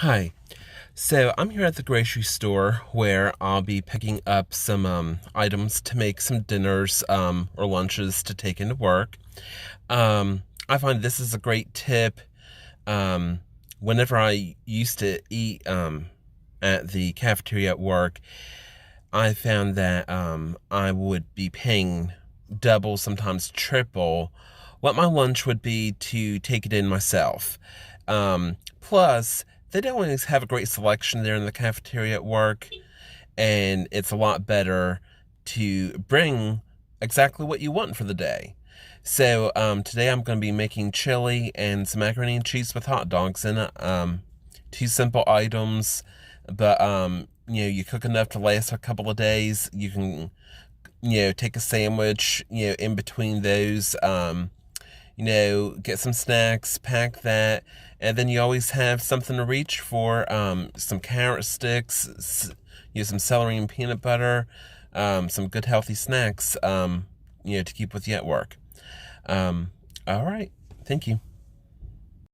Hi. So I'm here at the grocery store where I'll be picking up some items to make some dinners or lunches to take into work. I find this is a great tip. Um, Whenever I used to eat at the cafeteria at work, I found that I would be paying double, sometimes triple, what my lunch would be to take it in myself. Plus, they don't always have a great selection there in the cafeteria at work, and it's a lot better to bring exactly what you want for the day. So today I'm going to be making chili and some macaroni and cheese with hot dogs in it. Two simple items, but you cook enough to last a couple of days. You can take a sandwich in between those. Get some snacks, pack that, and then you always have something to reach for. Some carrot sticks, some celery and peanut butter, some good healthy snacks, to keep with you at work. All right. Thank you.